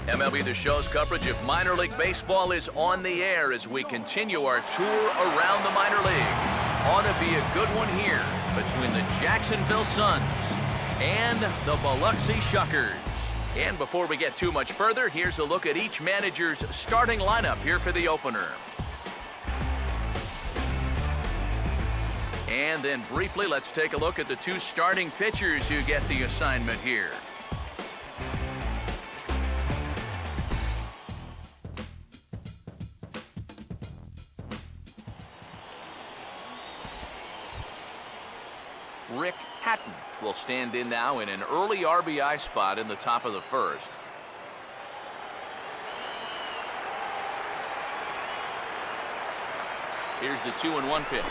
MLB The Show's coverage of minor league baseball is on the air as we continue our tour around the minor league. Ought to be a good one here between the Jacksonville Suns and the Biloxi Shuckers. And before we get too much further, here's a look at each manager's starting lineup here for the opener. And then briefly, let's take a look at the two starting pitchers who get the assignment here. Rick Hatton will stand in now in an early RBI spot in the top of the first. Here's the 2-1 pitch.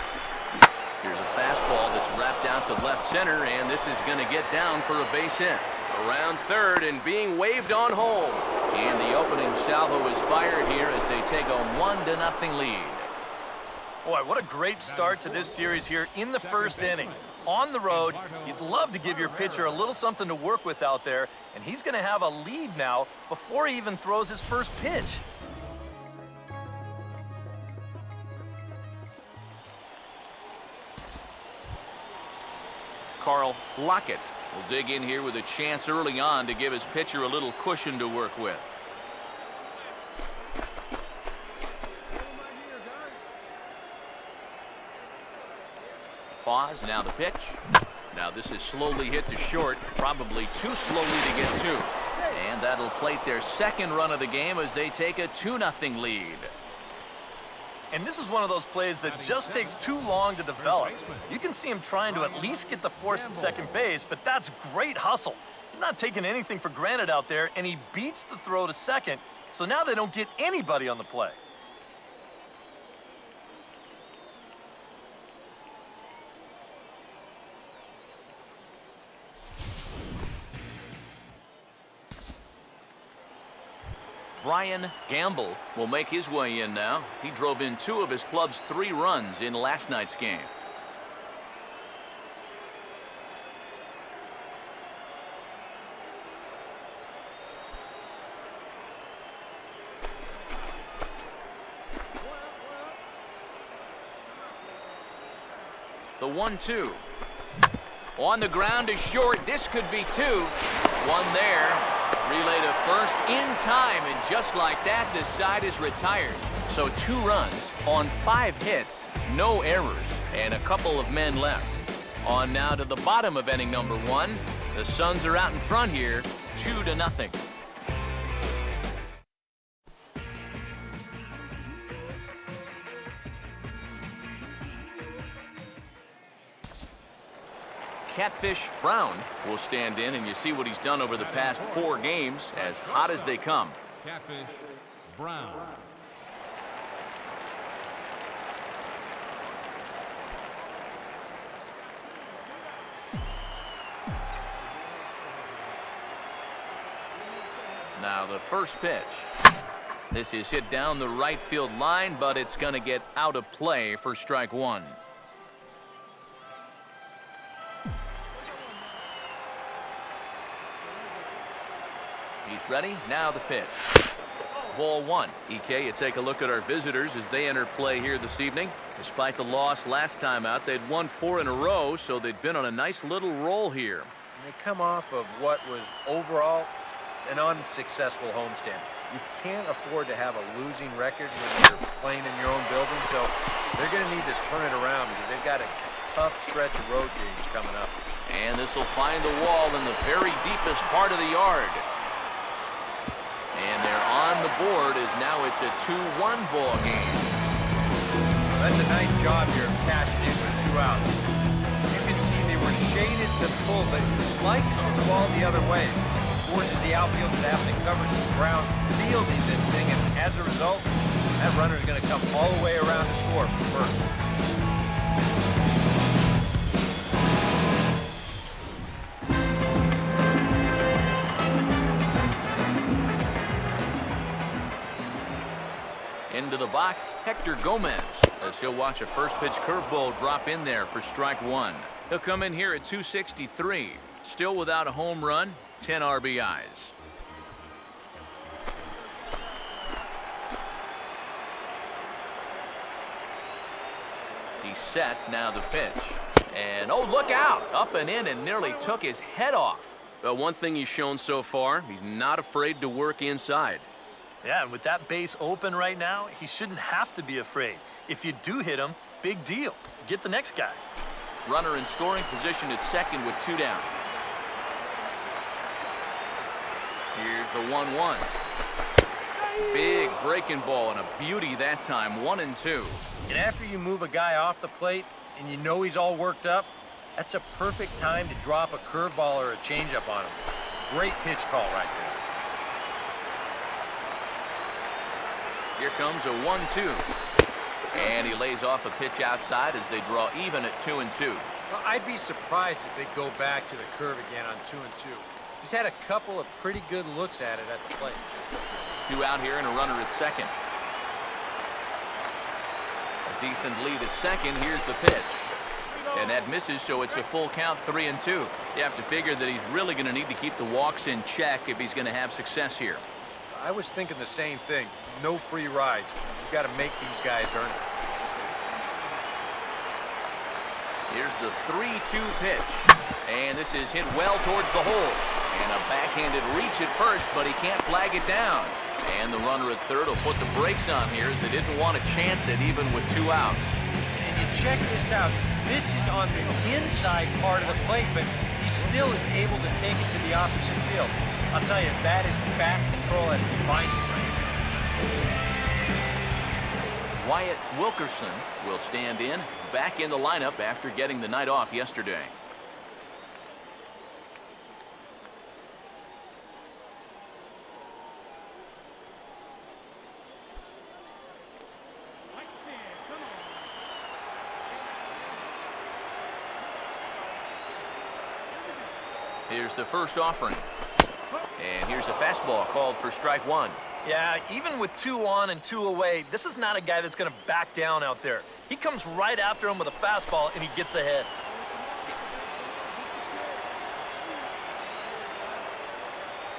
Here's a fastball that's wrapped out to left center, and this is going to get down for a base hit. Around third and being waved on home. And the opening salvo is fired here as they take a 1-0 lead. Boy, what a great start to this series here in the first inning. On the road, you'd love to give your pitcher a little something to work with out there, and he's going to have a lead now before he even throws his first pitch. Carl Lockett will dig in here with a chance early on to give his pitcher a little cushion to work with. Pause, now the pitch. Now this is slowly hit to short, probably too slowly to get to. And that'll plate their second run of the game as they take a 2-0 lead. And this is one of those plays that just takes too long to develop. You can see him trying to at least get the force at second base, but that's great hustle. He's not taking anything for granted out there, and he beats the throw to second, so now they don't get anybody on the play. Brian Gamble will make his way in now. He drove in 2 of his club's 3 runs in last night's game. The 1-2. On the ground to short. This could be 2. One there. Relay to first in time, and just like that, the side is retired. So 2 runs on 5 hits, no errors, and a couple of men left. On now to the bottom of inning number 1. The Suns are out in front here, 2-0. Catfish Brown will stand in, and you see what he's done over the past 4 games, as hot as they come. Catfish Brown. Now the first pitch. This is hit down the right field line, but it's going to get out of play for strike 1. He's ready. Now the pitch. Ball 1. EK, you take a look at our visitors as they enter play here this evening. Despite the loss last time out, they'd won 4 in a row, so they've been on a nice little roll here. They come off of what was overall an unsuccessful homestand. You can't afford to have a losing record when you're playing in your own building, so they're going to need to turn it around because they've got a tough stretch of road games coming up. And this will find the wall in the very deepest part of the yard. And they're on the board as now it's a 2-1 ball game. That's a nice job here of cashing in with 2 outs. You can see they were shaded to pull, but slices this ball the other way. Forces the outfielder to have to cover some ground fielding this thing, and as a result, that runner is going to come all the way around to score from first. Into the box, Hector Gomez, as he'll watch a first pitch curveball drop in there for strike 1. He'll come in here at 263, still without a home run, 10 RBIs. He's set, now the pitch. And, oh, look out! Up and in and nearly took his head off. But one thing he's shown so far, he's not afraid to work inside. Yeah, and with that base open right now, he shouldn't have to be afraid. If you do hit him, big deal. Get the next guy. Runner in scoring position at second with 2 down. Here's the 1-1. Big breaking ball and a beauty that time, 1-2. And after you move a guy off the plate and you know he's all worked up, that's a perfect time to drop a curveball or a changeup on him. Great pitch call right there. Here comes a 1-2. And he lays off a pitch outside as they draw even at 2-2. Well, I'd be surprised if they go back to the curve again on 2-2. He's had a couple of pretty good looks at it at the plate. 2 out here and a runner at second. A decent lead at second. Here's the pitch. And that misses, so it's a full count, 3-2. You have to figure that he's really going to need to keep the walks in check if he's going to have success here. I was thinking the same thing. No free rides. You've got to make these guys earn it. Here's the 3-2 pitch. And this is hit well towards the hole. And a backhanded reach at first, but he can't flag it down. And the runner at third will put the brakes on here as they didn't want to chance it even with 2 outs. And you check this out. This is on the inside part of the plate, but he still is able to take it to the opposite field. I'll tell you, that is back control at its finest right now. Wyatt Wilkerson will stand in, back in the lineup after getting the night off yesterday. Here's the first offering. And here's a fastball called for strike 1. Yeah, even with 2 on and 2 away, this is not a guy that's going to back down out there. He comes right after him with a fastball, and he gets ahead.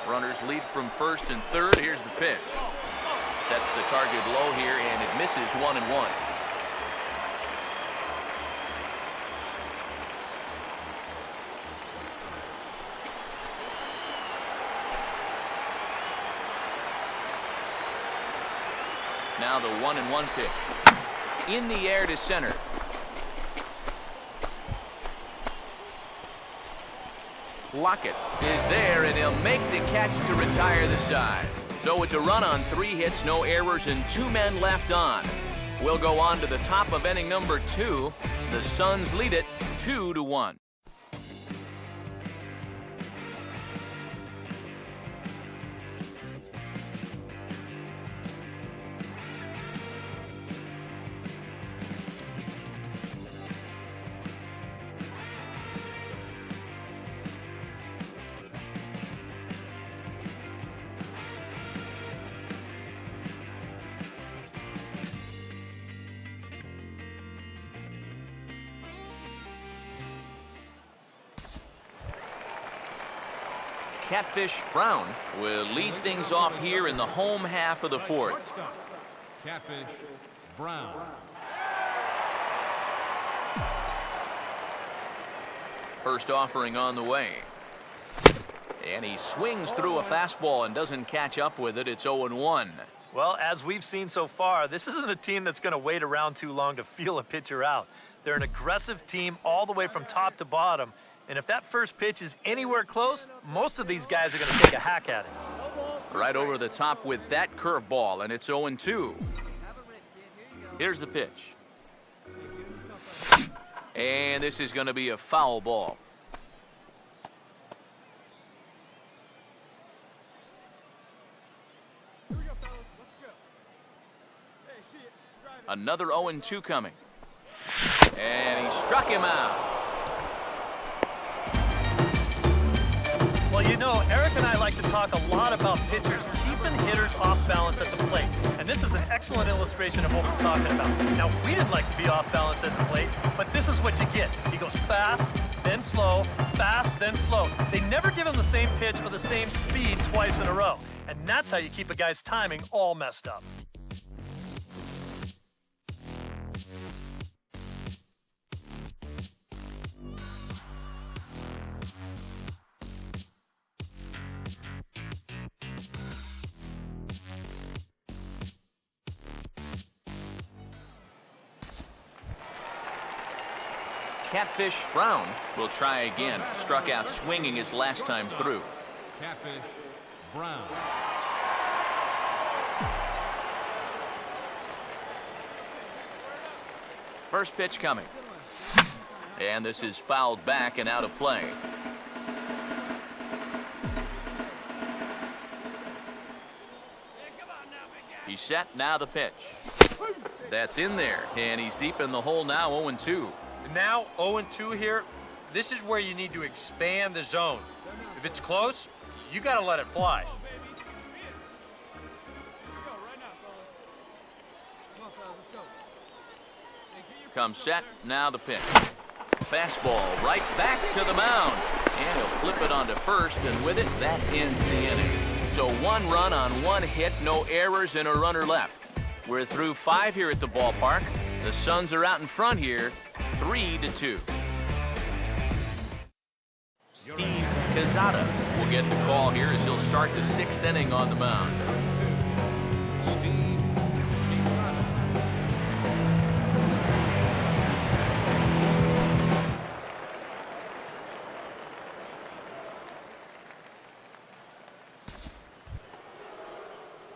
Runners lead from first and third. Here's the pitch. Sets the target low here, and it misses 1-1. Now the 1-1 pitch. In the air to center. Lockett is there, and he'll make the catch to retire the side. So it's a run on 3 hits, no errors, and 2 men left on. We'll go on to the top of inning number 2. The Suns lead it 2-1. Catfish Brown will lead things off here in the home half of the 4th. Catfish Brown. First offering on the way. And he swings through a fastball and doesn't catch up with it. It's 0-1. Well, as we've seen so far, this isn't a team that's going to wait around too long to feel a pitcher out. They're an aggressive team all the way from top to bottom. And if that first pitch is anywhere close, most of these guys are going to take a hack at it. Right over the top with that curveball, and it's 0-2. Here's the pitch. And this is going to be a foul ball. Another 0-2 coming. And he struck him out. Well, you know, Eric and I like to talk a lot about pitchers keeping hitters off balance at the plate. And this is an excellent illustration of what we're talking about. Now, we didn't like to be off balance at the plate, but this is what you get. He goes fast, then slow, fast, then slow. They never give him the same pitch or the same speed twice in a row. And that's how you keep a guy's timing all messed up. Catfish Brown will try again. Struck out swinging his last time through. Catfish Brown. First pitch coming. And this is fouled back and out of play. He's set, now the pitch. That's in there, and he's deep in the hole now, 0-2. Now 0-2 here. This is where you need to expand the zone. If it's close, you got to let it fly. Comes set, now the pitch. Fastball right back to the mound. And he'll flip it onto first, and with it, that ends the inning. So 1 run on 1 hit, no errors, and a runner left. We're through 5 here at the ballpark. The Suns are out in front here, 3-2. Steve Quezada will get the call here as he'll start the 6th inning on the mound. Steve Quezada.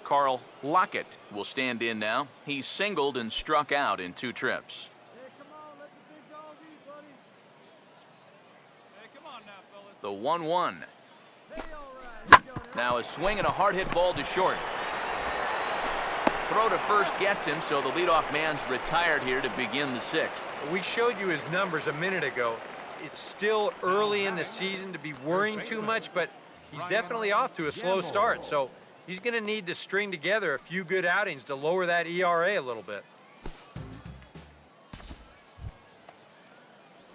Carl Lockett will stand in now. He's singled and struck out in 2 trips. The 1-1. Now a swing and a hard hit ball to short. Throw to first gets him, so the leadoff man's retired here to begin the 6th. We showed you his numbers a minute ago. It's still early in the season to be worrying too much, but he's definitely off to a slow start, so he's going to need to string together a few good outings to lower that ERA a little bit.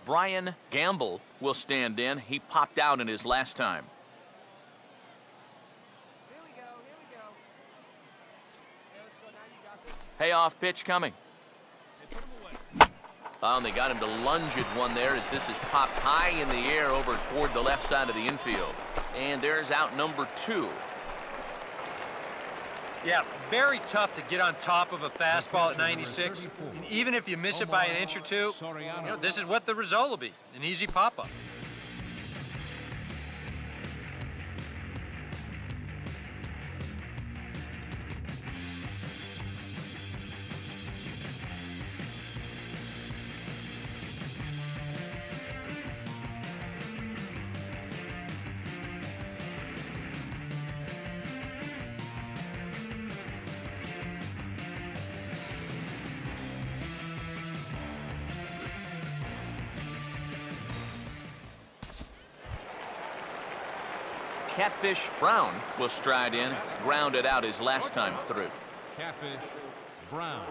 Brian Gamble will stand in. He popped out in his last time. Payoff pitch coming. And they got him to lunge at one there as this is popped high in the air over toward the left side of the infield. And there's out number 2. Yeah, very tough to get on top of a fastball at 96. And even if you miss it by an inch or two, this is what the result will be, an easy pop-up. Catfish Brown will stride in, grounded out his last time through. Catfish Brown.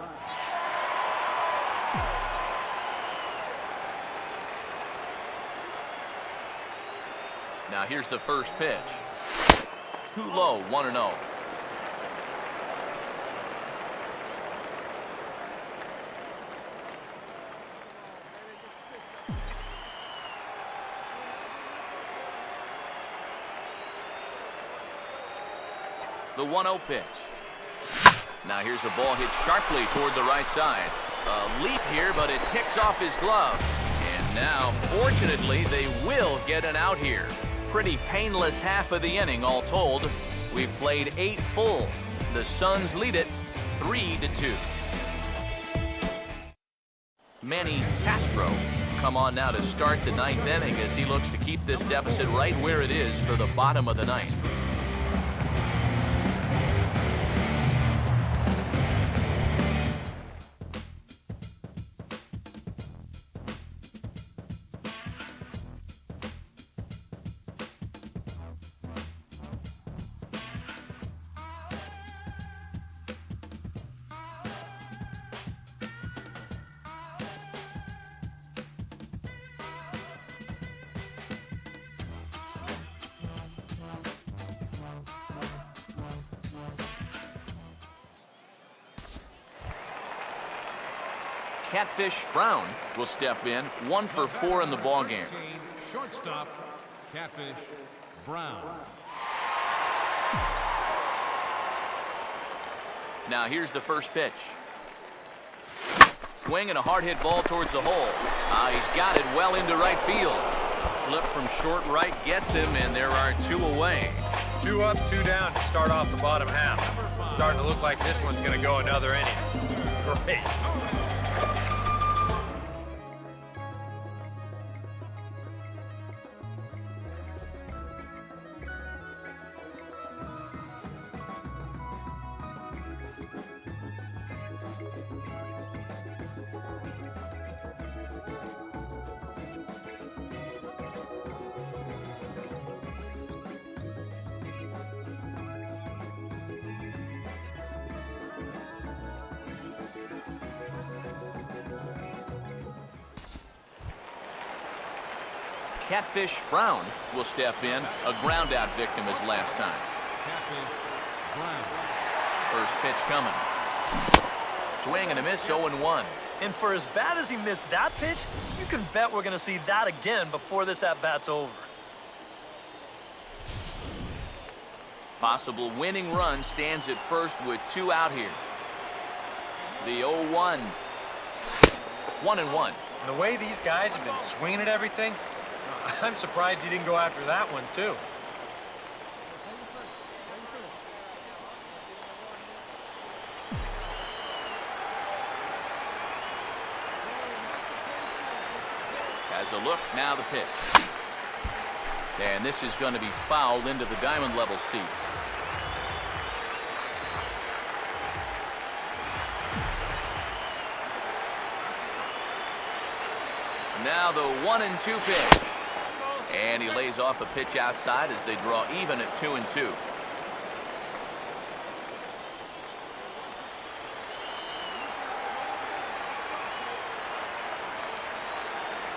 Now here's the first pitch. Too low, 1-0. The 1-0 pitch. Now here's a ball hit sharply toward the right side. A leap here, but it ticks off his glove. And now, fortunately, they will get an out here. Pretty painless half of the inning, all told. We've played 8 full. The Suns lead it 3-2. Manny Castro come on now to start the 9th inning as he looks to keep this deficit right where it is for the bottom of the 9th. Catfish Brown will step in, 1 for 4 in the ballgame. Shortstop, Catfish Brown. Now here's the first pitch. swing and a hard hit ball towards the hole. He's got it well into right field. Flip from short right gets him, and there are 2 away. 2 up, 2 down to start off the bottom half. Starting to look like this one's going to go another inning. Great. Catfish Brown will step in. A ground out victim as last time. Catfish Brown. First pitch coming. Swing and a miss, 0-1. And for as bad as he missed that pitch, you can bet we're going to see that again before this at-bat's over. Possible winning run stands at first with 2 out here. The 0-1. 1-1. And the way these guys have been swinging at everything, I'm surprised he didn't go after that one, too. Has a look, now the pitch. And this is going to be fouled into the diamond level seats. Now the 1-2 pitch. And he lays off the pitch outside as they draw even at 2-2.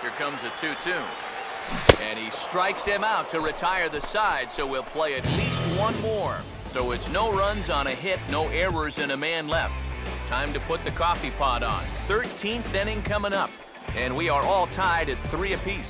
Here comes a 2-2. And he strikes him out to retire the side, so we'll play at least 1 more. So it's no runs on a hit, no errors, and a man left. Time to put the coffee pot on. 13th inning coming up. And we are all tied at 3 apiece.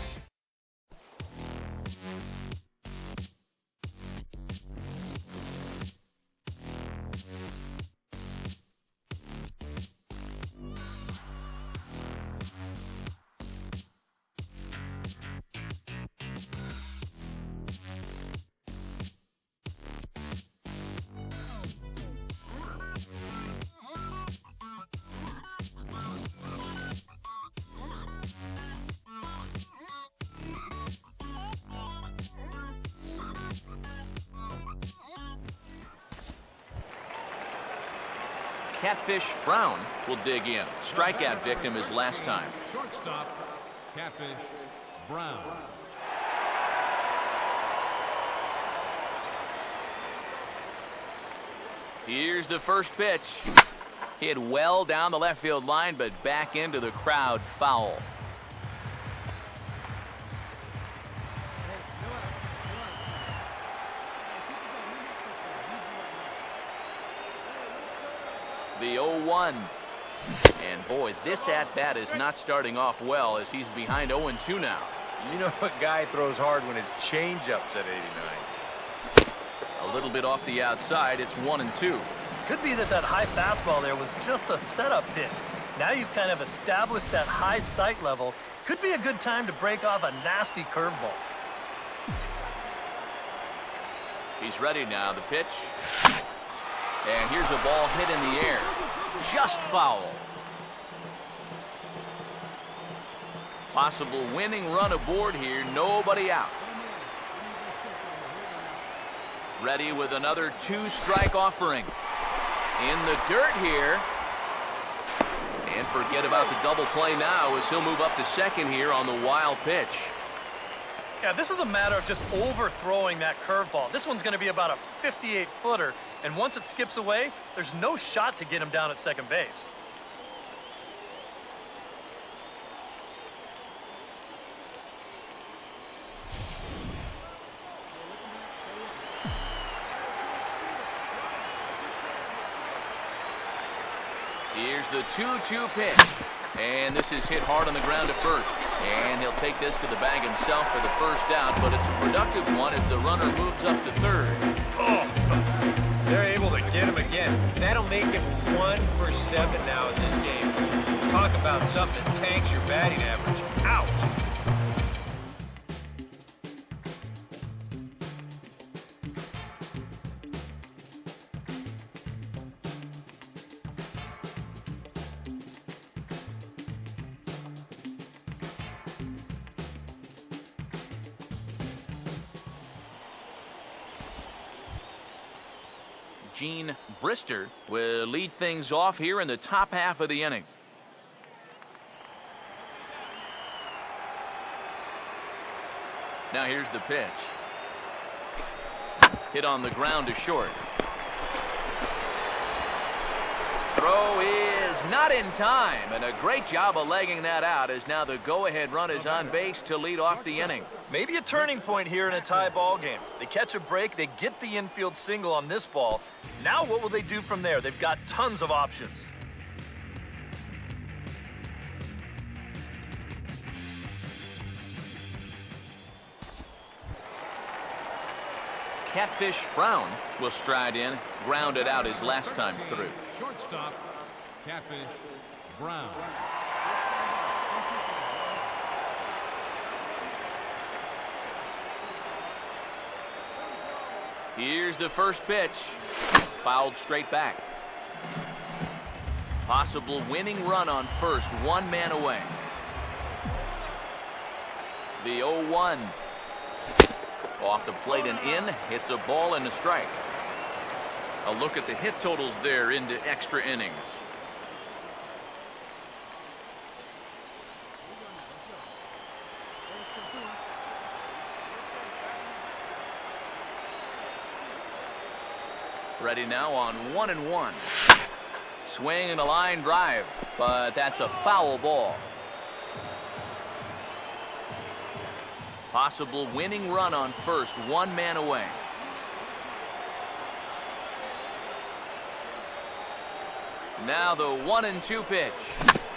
Catfish Brown will dig in. Strikeout victim as last time. Shortstop, Catfish Brown. Here's the first pitch. Hit well down the left field line, but back into the crowd, foul. The 0-1. And boy, this at-bat is not starting off well as he's behind 0-2 now. You know a guy throws hard when his changeup's at 89. A little bit off the outside, it's 1-2. Could be that high fastball there was just a setup pitch. Now you've kind of established that high sight level. Could be a good time to break off a nasty curveball. He's ready now, the pitch. And here's a ball hit in the air. Just foul. Possible winning run aboard here. Nobody out. Ready with another 2-strike offering. In the dirt here. And forget about the double play now as he'll move up to second here on the wild pitch. Yeah, this is a matter of just overthrowing that curveball. This one's going to be about a 58-footer, and once it skips away, there's no shot to get him down at second base. Here's the 2-2 pitch. And this is hit hard on the ground to first. And he'll take this to the bag himself for the first out, but it's a productive one as the runner moves up to third. Oh, they're able to get him again. That'll make him 1 for 7 now in this game. Talk about something that tanks your batting average. Ouch! Gene Brister will lead things off here in the top half of the inning. Now here's the pitch. Hit on the ground to short. Throw is not in time, and a great job of legging that out as now the go-ahead run is on base to lead off the inning. Maybe a turning point here in a tie ball game. They catch a break, they get the infield single on this ball. Now what will they do from there? They've got tons of options. Catfish Brown will stride in, grounded out his last time through. Shortstop, Catfish Brown. Here's the first pitch. Fouled straight back. Possible winning run on first, one man away. The 0-1. Off the plate and in, hits a ball and a strike. A look at the hit totals there into extra innings. Ready now on 1-1. Swing and a line drive, but that's a foul ball. Possible winning run on first, one man away. Now the 1-2 pitch.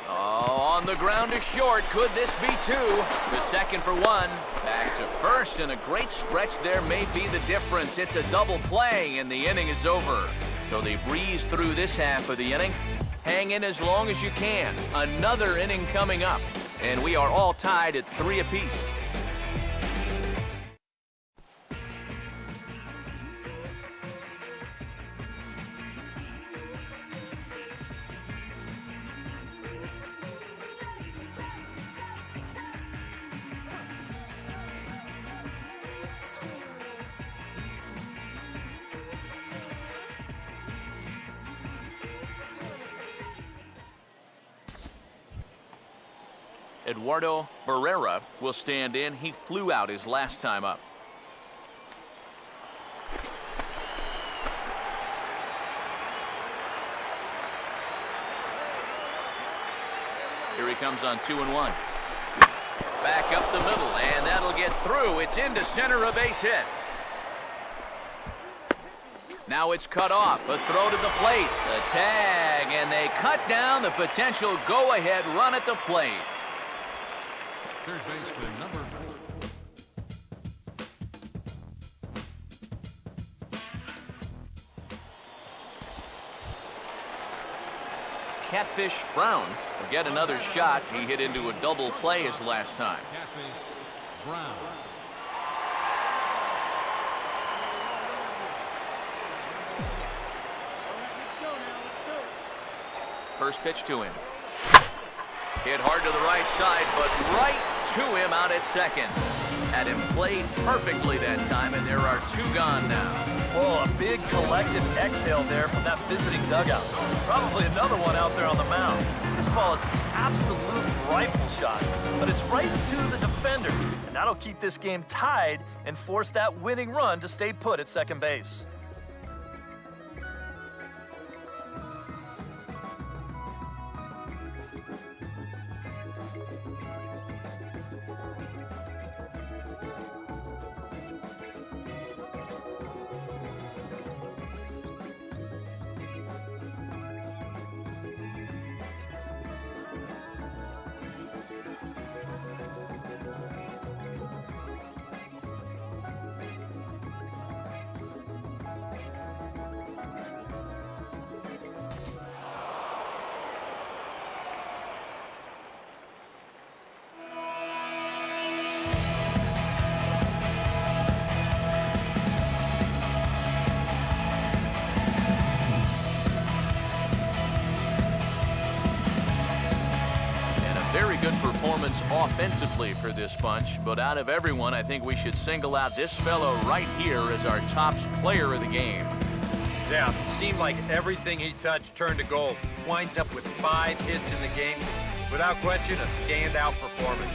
Oh, on the ground to short. Could this be two? The second for one. Back to first, and a great stretch there may be the difference. It's a double play, and the inning is over. So they breeze through this half of the inning. Hang in as long as you can. Another inning coming up, and we are all tied at 3 apiece. Eduardo Barrera will stand in. He flew out his last time up. Here he comes on 2-1. Back up the middle, and that'll get through. It's into center, a base hit. Now it's cut off. A throw to the plate. The tag, and they cut down the potential go-ahead run at the plate. Third baseman, number 4. Catfish Brown will get another shot. He hit into a double play his last time. Catfish Brown. First pitch to him. Hit hard to the right side, but right to him out at second. Had him played perfectly that time, and there are 2 gone now. Well, a big collective exhale there from that visiting dugout. Probably another one out there on the mound. This ball is an absolute rifle shot, but it's right to the defender, and that'll keep this game tied and force that winning run to stay put at second base. performance offensively for this bunch, but out of everyone, I think we should single out this fellow right here as our top player of the game. Yeah, seemed like everything he touched turned to gold. Winds up with 5 hits in the game. Without question, a standout performance.